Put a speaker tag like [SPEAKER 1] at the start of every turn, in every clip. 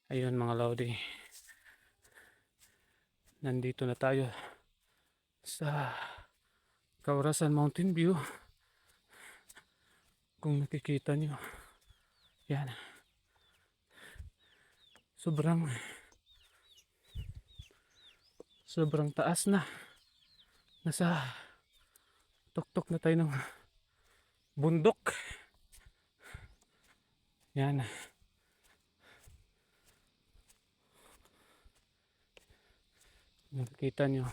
[SPEAKER 1] Ayun mga Lodi, nandito na tayo sa Kaurasan Mountain View. Kung nakikita nyo, yan, sobrang taas na. Nasa tuktok na tayo ng bundok. Yan, nakikita nyo,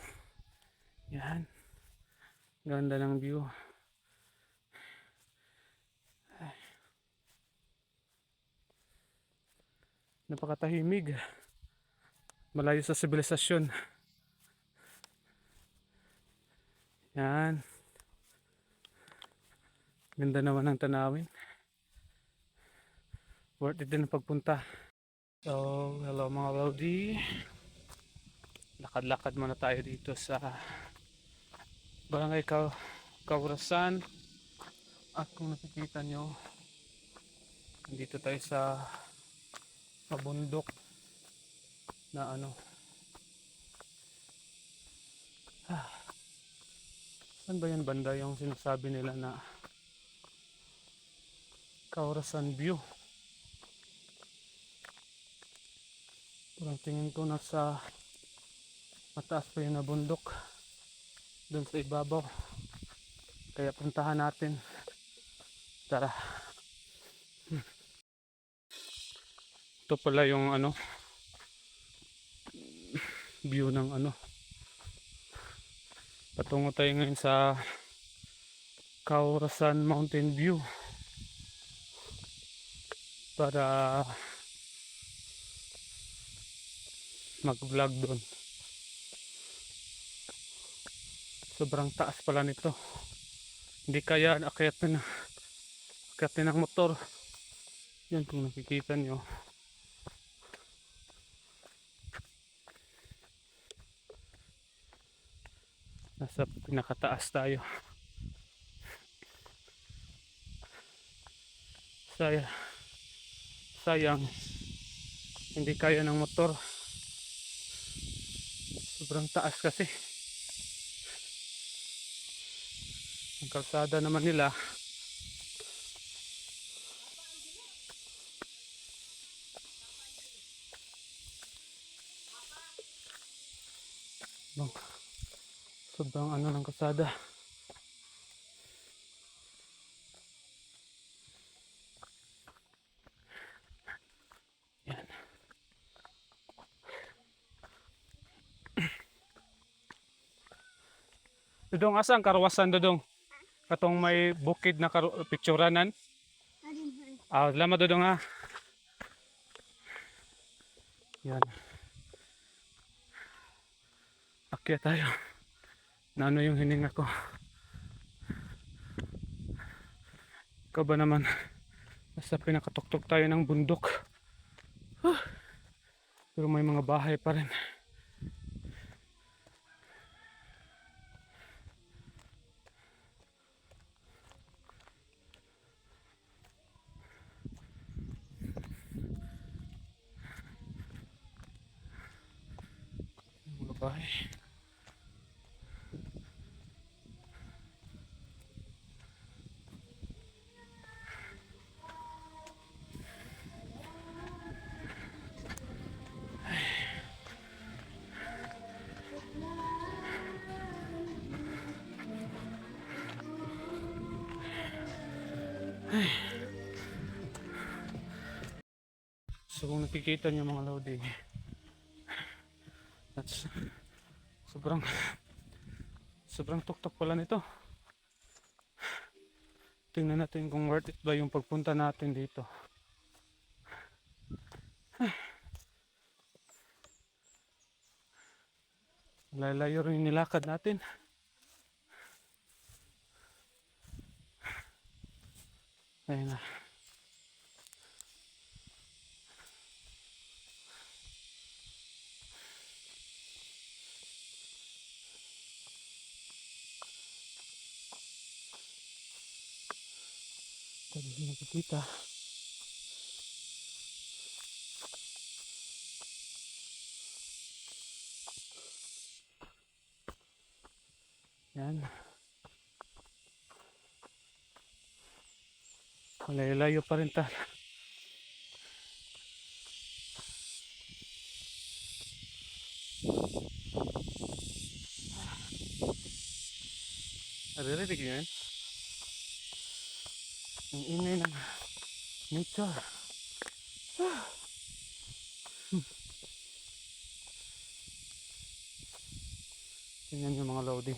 [SPEAKER 1] yan, ganda ng view. Napakatahimig, malayo sa sibilisasyon. Yan, ganda naman ng tanawin, worth it din ang pagpunta. So hello mga Lodi, lakad-lakad muna tayo dito sa Barangay Kaurasan. At kung nakikita nyo, dito tayo sa bundok na saan ba yan banda yung sinasabi nila na Kaurasan View? Parang tingin ko nasa mataas pa yun na bundok doon sa ibabaw, kaya puntahan natin. Tara. Ito pala yung view ng patungo tayo ngayon sa Kaurasan Mountain View para mag vlog doon. Sobrang taas pala nito, hindi kaya akyatin ng motor. Yan kung nakikita nyo, nasa pinakataas tayo. Sayang hindi kaya ng motor, sobrang taas kasi. Ang kalsada naman nila sobrang ng kalsada. Yan. Dudong, asa ang karwasan dudong? Katong may bukid na picturanan. Salamat dudong ha. Yan. Akyat tayo. Na yung hininga ko. Ikaw ba naman? Nasa pinakatuktok tayo ng bundok. Pero may mga bahay pa rin. Mga bahay. So kung nakikita nyo mga Lodi, that's sobrang tuktok pala nito. Tingnan natin kung worth it ba yung pagpunta natin dito. Lalayo rin nilakad natin. Ayun na. Tabi nakikita. Yan. Malayo pa rin ta. Naririnig nyo yan? Ang ingay ng nature. Tingnan yung mga loading.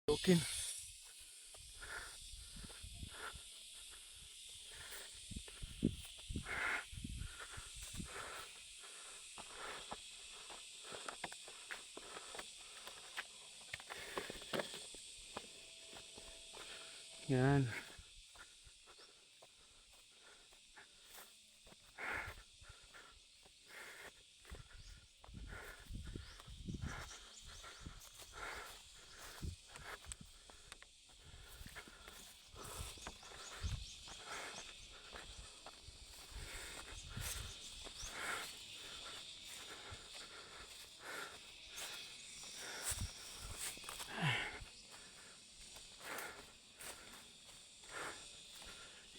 [SPEAKER 1] Okay. Yan.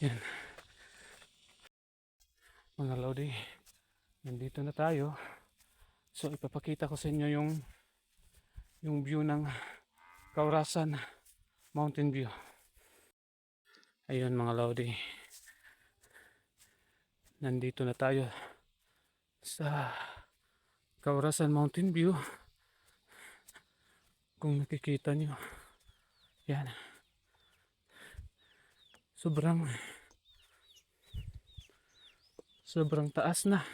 [SPEAKER 1] Yan. Mga lodi, nandito na tayo. So ipapakita ko sa inyo yung view ng Kaurasan Mountain View. Ayun mga lodi. Nandito na tayo sa Kaurasan Mountain View. Kung nakikita nyo, yan. Sobrang taas na.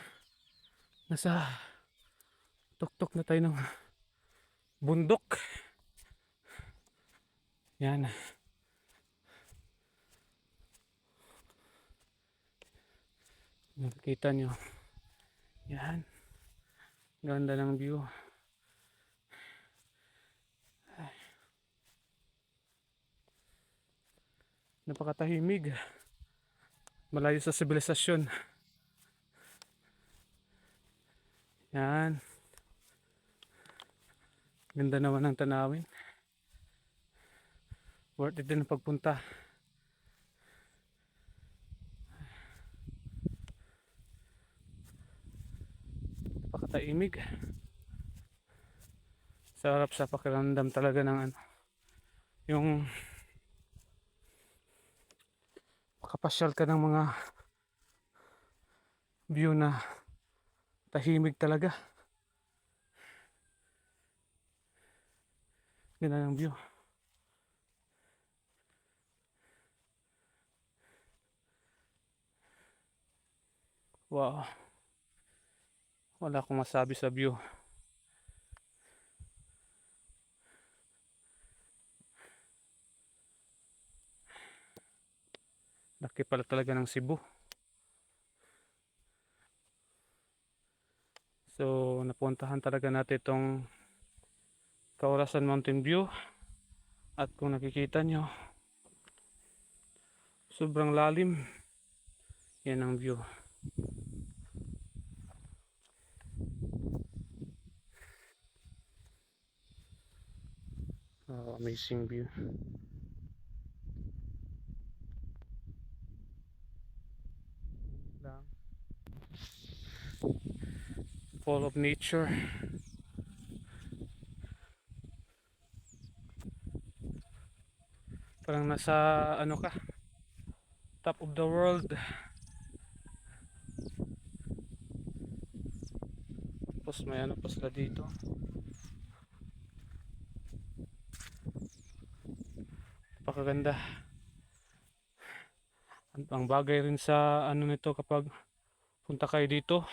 [SPEAKER 1] Nasa tuktok na tayo ng bundok. Yan. Nakikita nyo. Yan. Ganda ng view. Napakatahimig. Malayo sa sibilisasyon. Yan. Ganda naman ang tanawin. Worth it din ang pagpunta. Napakatahimig. Sarap sa pakiramdam talaga ng yung makapasyal ka ng mga view na tahimig talaga. Ganda ng view. Wow. Wala akong masabi sa view. Laki pala talaga ng Cebu. So napuntahan talaga natin itong Kaurasan Mountain View. At kung nakikita nyo, sobrang lalim. Yan ang view. Oh, amazing view. Full of nature. Parang nasa ka, top of the world. Tapos may pa sila dito. Napakaganda. Ang bagay rin sa nito kapag punta kayo dito,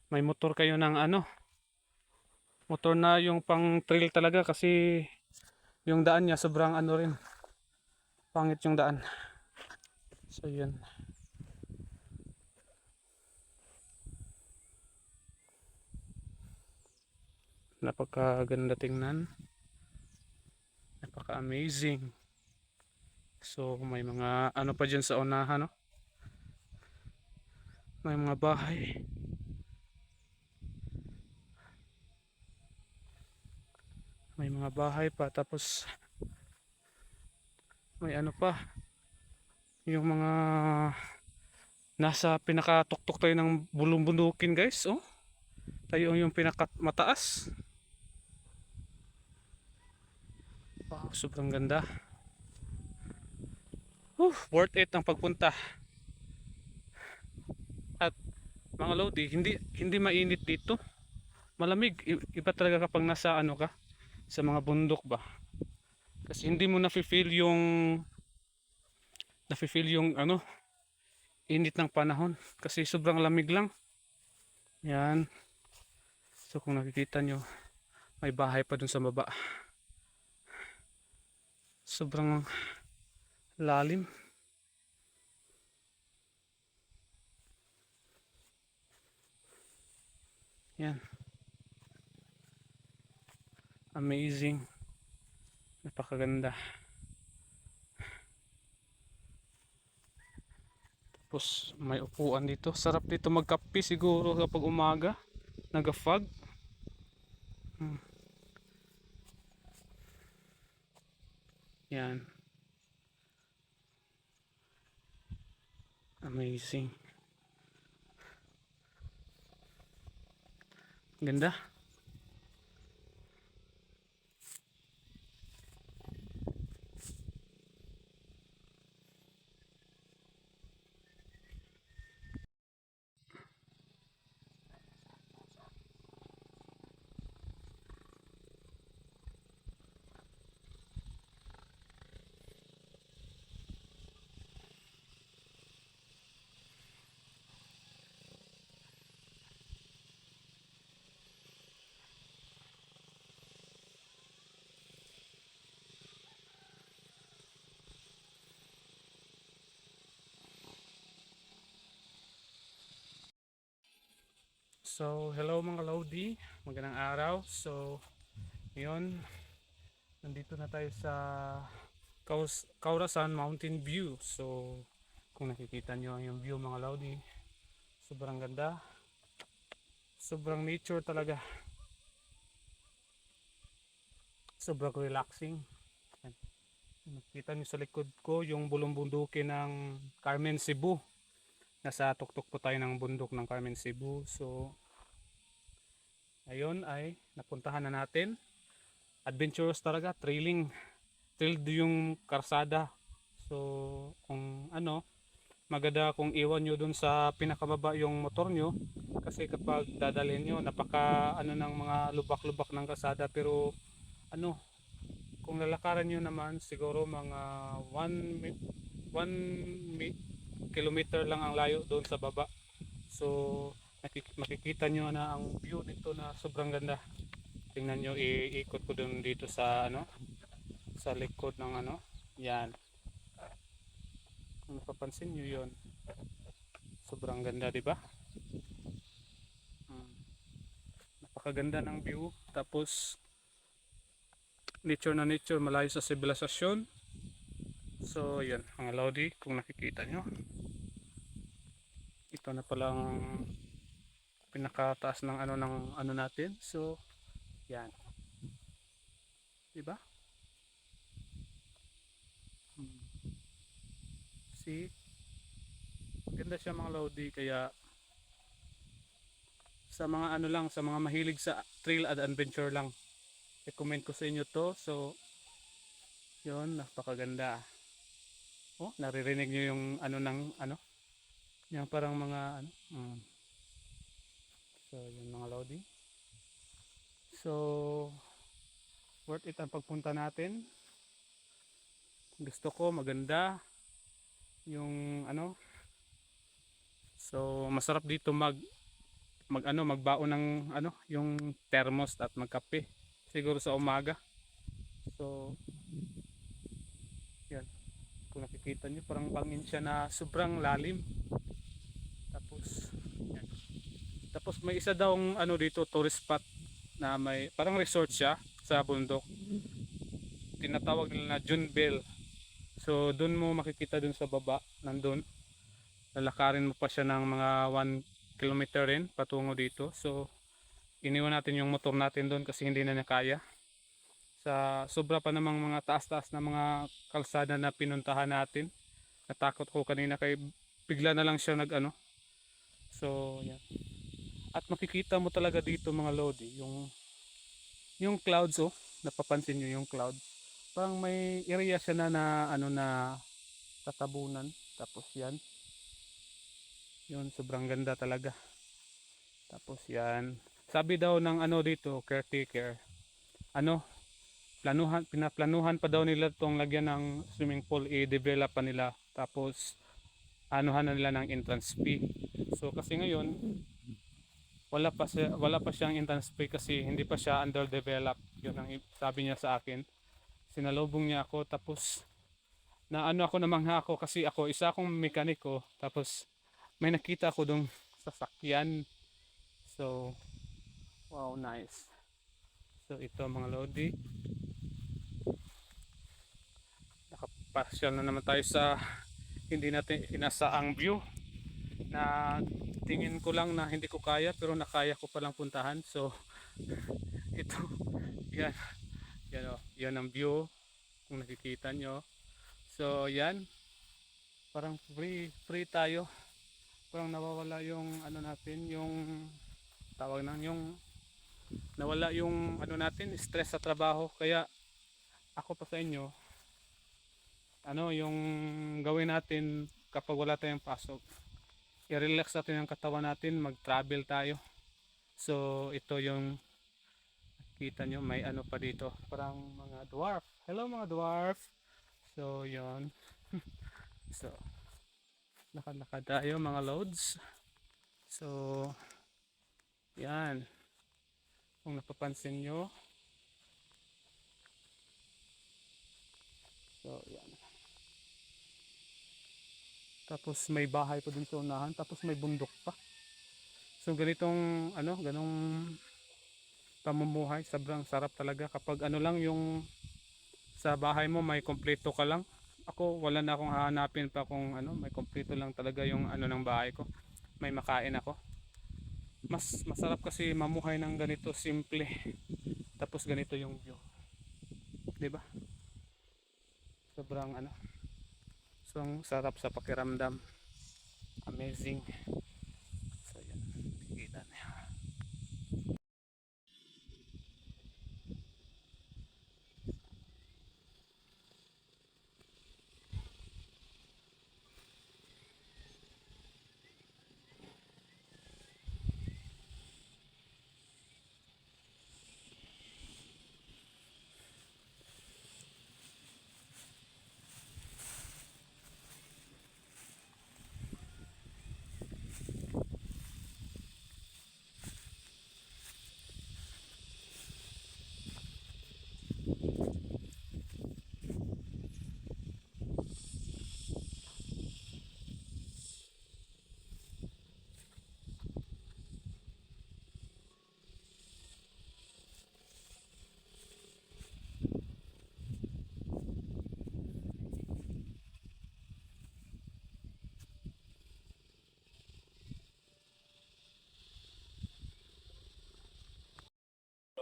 [SPEAKER 1] may motor kayo ng motor na yung pang trail talaga, kasi yung daan niya sobrang rin, pangit yung daan. So yun. Napakaganda tingnan. Napaka-amazing. So may mga pa dyan sa unahan, no? May mga bahay. May mga mga bahay pa, tapos may ano pa, yung mga nasa pinakatuktok tayo ng bulong-bundukin guys. Oh, tayo yung pinaka mataas. Wow, sobrang ganda. Worth it ang pagpunta. At mga lodi, hindi mainit dito. Malamig. Iba talaga kapag nasa ano ka, sa mga bundok ba. Kasi hindi mo nafe-feel yung ano, init ng panahon kasi sobrang lamig lang. Yan. So kung nakikita nyo, may bahay pa dun sa baba. Sobrang lalim. Yan. Amazing. Napakaganda. Tapos may upuan dito. Sarap dito magkape siguro kapag umaga. Nagafag. Yan. Amazing. Ganda. So, hello mga Lodi. Magandang araw. So, ngayon, nandito na tayo sa Kaurasan Mountain View. So, kung nakikita nyo yung view mga Lodi, sobrang ganda. Sobrang nature talaga. Sobrang relaxing. Yan. Nakita nyo sa likod ko yung bulong-bundukin ng Carmen, Cebu. Nasa tuktok po tayo ng bundok ng Carmen, Cebu. So, ayun ay napuntahan na natin. Adventurous talaga, trailed yung karsada. So, kung ano, maganda kung iwan nyo dun sa pinakababa yung motor nyo kasi kapag dadalhin nyo napaka ano ng mga lubak-lubak ng kalsada, pero ano, kung lalakaran nyo naman siguro mga 1 kilometer lang ang layo doon sa baba. So makikita nyo na ang view dito na sobrang ganda. Tingnan nyo, iikot ko doon dito sa ano, sa likod ng ano, yan, kung napapansin nyo yon, sobrang ganda, di ba? Hmm. Napakaganda ng view. Tapos nature na nature, malayo sa sibilisasyon. So yan mga Lodi, kung nakikita nyo, ito na palang pinakataas ng ano natin. So yan, di ba? See, maganda siya mga Lodi. Kaya sa mga ano lang, sa mga mahilig sa trail at adventure lang, i-comment ko sa inyo to. So yun, napakaganda. Oh, naririnig nyo yung ano ng ano, yung parang mga ano. So yun mga Lodi. So worth it ang pagpunta natin. Gusto ko maganda yung ano. So masarap dito magbaon ng ano, yung thermos at magkape siguro sa umaga. So yan, kung nakikita nyo parang bangin siya na sobrang lalim. Tapos yan. Tapos may isa daw ano dito, tourist spot na may parang resort siya sa bundok. Tinatawag nila na Junebel. So doon mo makikita dun sa baba, nandun. Lalakarin mo pa siya ng mga 1 kilometer rin patungo dito. So iniwan natin yung motor natin doon kasi hindi na niya kaya. sa sobra pa namang mga taas-taas na mga kalsada na pinuntahan natin. Natakot ko kanina kay bigla na lang siya nag ano. So yan. At makikita mo talaga dito mga lodi, yung clouds oh, napapansin nyo yung clouds. Parang may area siya na ano na tatabunan. Tapos yan, yun sobrang ganda talaga. Tapos yan, sabi daw ng ano dito, caretaker, ano, pinaplanuhan pa daw nila tong lagyan ng swimming pool, i-develop pa nila. Tapos anuhan na nila ng entrance fee. So kasi ngayon, wala pa siyang entrance fee kasi hindi pa siya underdeveloped. Yun ang sabi niya sa akin. Sinalubong niya ako, tapos na ano ako, namangha ako kasi ako isa akong mekaniko, tapos may nakita ako dong sasakyan. So wow, nice. So ito mga lodi, nakapasyal na naman tayo sa hindi natin inasaang view na tingin ko lang na hindi ko kaya pero nakaya ko palang puntahan. So ito, yan, yan, oh, yan ang view kung nakikita nyo. So yan, parang free tayo, parang nawawala yung ano natin, yung tawag nang yung nawala yung ano natin, stress sa trabaho. Kaya ako pa sa inyo, ano yung gawin natin kapag wala tayong pasok, i-relax natin ang katawan natin, mag-travel tayo. So ito yung kita nyo, may ano pa dito, parang mga dwarf. Hello mga dwarf. So yon. So lakad-lakad tayo mga loads. So yan, kung napapansin nyo. So yan, tapos may bahay pa din sa unahan, tapos may bundok pa. So ganitong ano, ganong pamumuhay, sobrang sarap talaga kapag ano lang yung sa bahay mo may kompleto ka lang. Ako wala na akong hahanapin pa kung ano, may kompleto lang talaga yung ano ng bahay ko. May makain ako. Mas masarap kasi mamuhay ng ganito simple. Tapos ganito yung view. 'Di ba? Sobrang ano. So sarap sa pakiramdam. Amazing. So yan, kita niyo.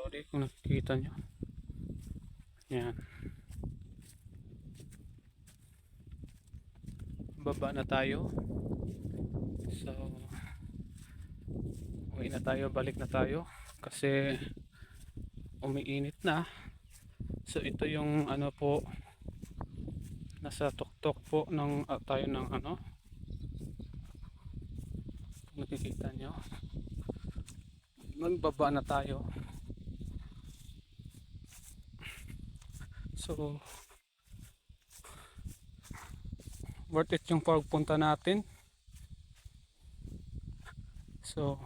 [SPEAKER 1] Sorry kung nakikita nyo. Yan. Baba na tayo. So uwi na tayo, balik na tayo kasi umiinit na. So ito yung ano po, nasa tuktok po ng tayo ng ano, nakikita nyo, magbaba na tayo. So worth it yung pagpunta natin. So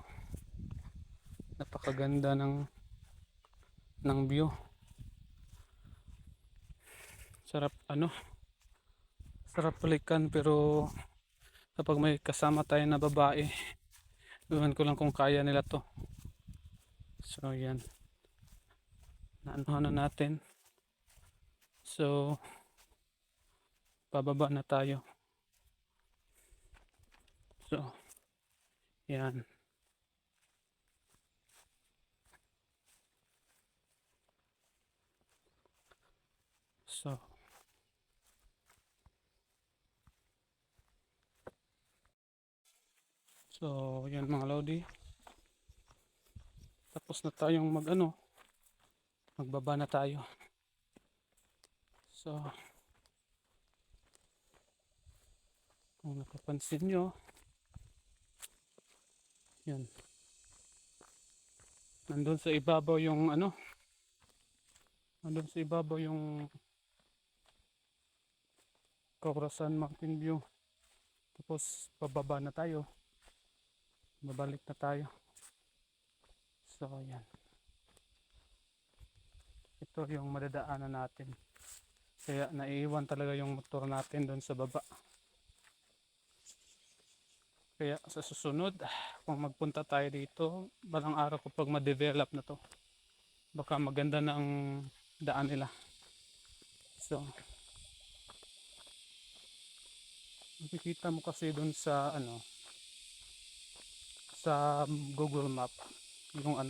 [SPEAKER 1] napakaganda ng view. Sarap ano, sarap balikan, pero kapag may kasama tayo na babae, iwan ko lang kung kaya nila to. So yan, naanuhan na natin. So pababa na tayo. So yan. So yan mga lodi, tapos na tayong magbaba na tayo. So kung napapansin nyo, yan, nandun sa ibabaw yung nandun sa ibabaw yung Corazon Mountain View. Tapos bababa na tayo, babalik na tayo. So yan, ito yung madadaanan natin, kaya naiiwan talaga yung motor natin doon sa baba. Kaya sa susunod, kung magpunta tayo dito, balang araw kapag ma-develop na to, baka maganda na ang daan nila. So makikita mo kasi dun sa sa Google Map yung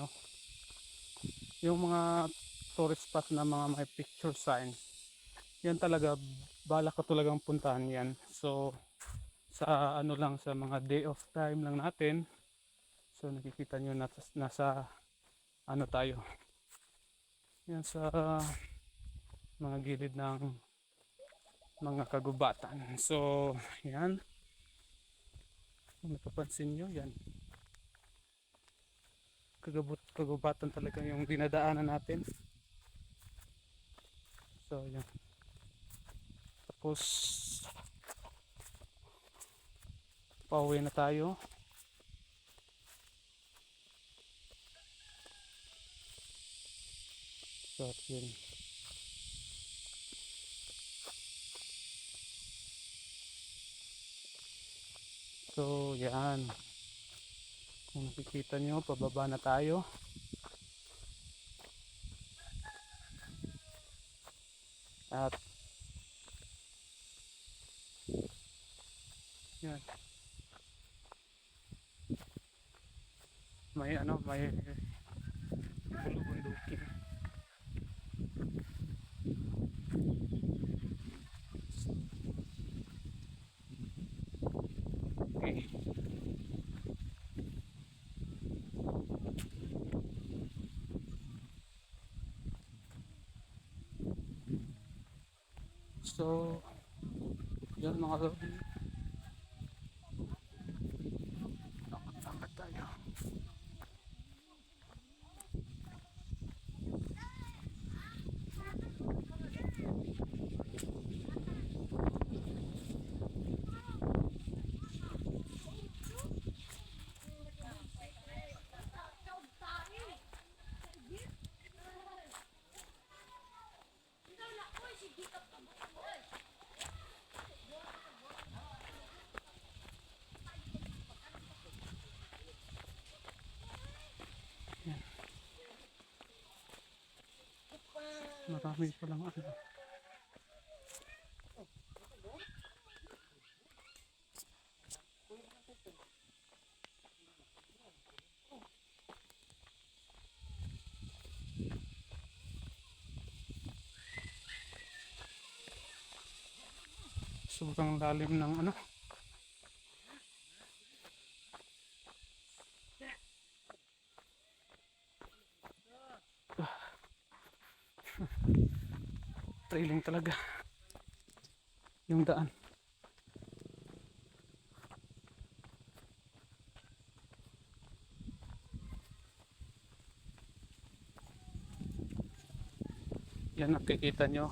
[SPEAKER 1] yung mga tourist spot na mga may picture sign. Yan talaga, balak ko talagang puntahan yan. So sa lang, sa mga day of time lang natin. So nakikita nyo nasa tayo. Yan sa mga gilid ng mga kagubatan. So yan, kung napapansin nyo, yan, kagubatan talaga yung dinadaanan natin. So yan, tapos pauwi na tayo. So yun, so yan, kung nakikita nyo, pababa na tayo. At yan, may bulubundukin. Okay. So yan mga lodi, lakad tayo. Marami palang sobrang lalim ng trailing talaga yung daan. Yan, nakikita nyo,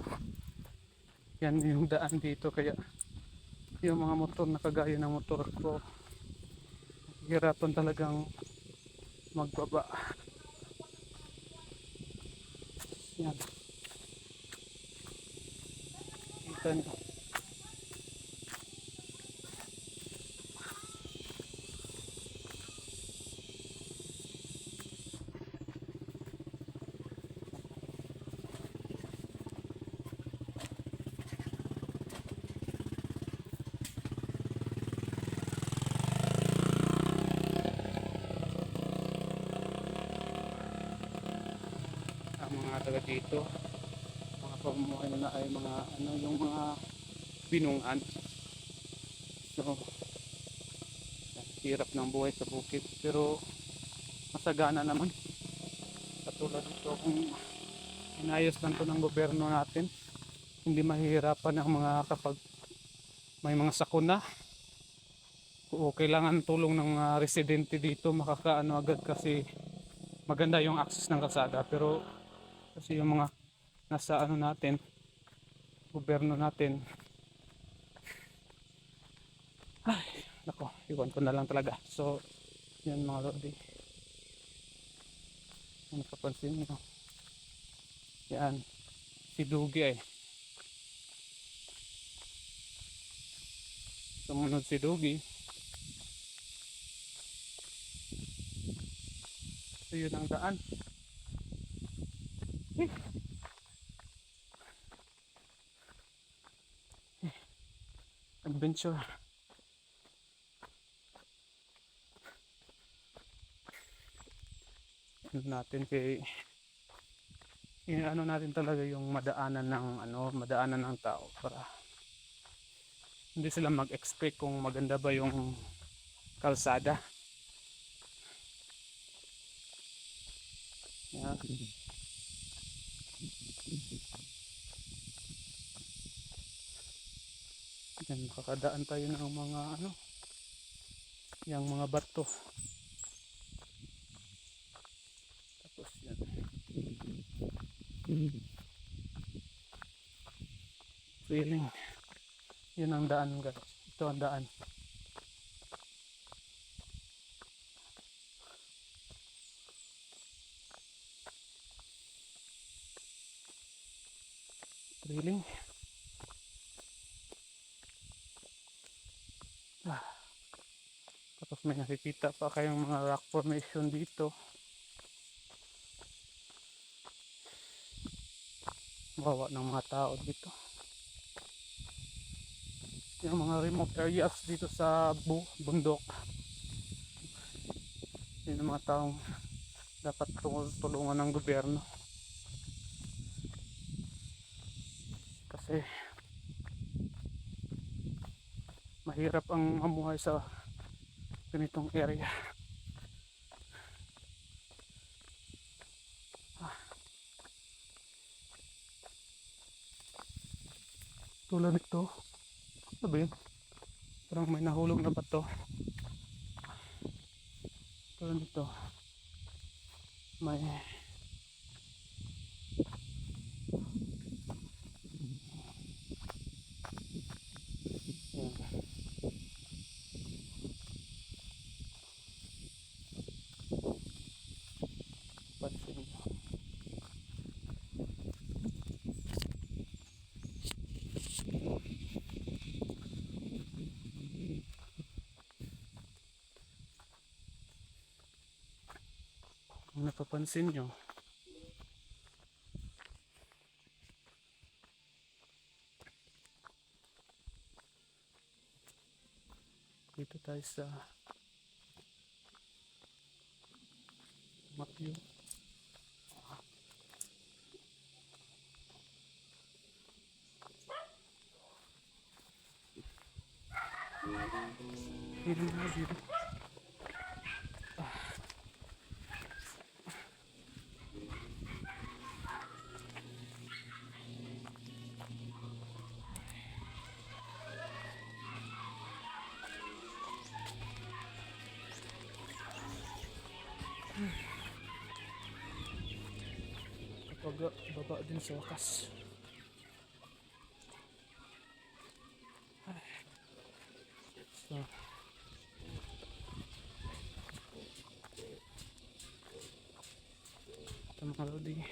[SPEAKER 1] yan yung daan dito, kaya yung mga motor na kagaya ng motor ko, hirapan talagang magbaba. Yan, kita nyo. Ang mga taga dito, mga pamumuhay na ay mga yung mga binungan. So hirap ng buhay sa bukid, pero masagana naman. Katulad nito, kung inayos lang to ng gobyerno natin, hindi mahihirapan ang mga kapag may mga sakuna o kailangan tulong ng mga residente dito, makakaano agad kasi maganda yung access ng kalsada. Pero kasi yung mga nasa ano natin, gobyerno natin, ay nako, iwan ko na lang talaga. So yan mga lodi, ano papansin nyo, yan si Dugi ay sumunod si Dugi. So yun ang daan. Adventure. Ano natin kay ano natin talaga yung madaanan ng ano, madaanan ng tao para hindi sila mag-expect kung maganda ba yung kalsada. Yan. Yan, makakadaan tayo ng mga ano, yung mga bato. Tapos yan. Feeling. Yun ang daan guys. Ito ang daan. Feeling. Tapos may nakikita pa kayong mga rock formation dito. Bawa ng mga tao dito. Yung mga remote areas dito sa bundok. Yun ang mga taong dapat tulungan ng gobyerno. Kasi mahirap ang mamuhay sa ganitong area. Tulad nito, ano ba yun? Parang may nahulog na bato. Tulad nito, may yan, pansin nyo. Kung napapansin nyo, dito tayo sa Macchio. Dito na dito. Baba din sa wakas. So, ito mga lodi,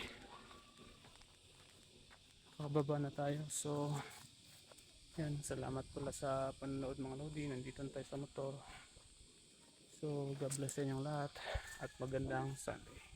[SPEAKER 1] kababa na tayo. So yan, salamat pala sa panonood mga lodi. Nandito na tayo sa motor. So God bless sa inyong lahat at magandang Sunday.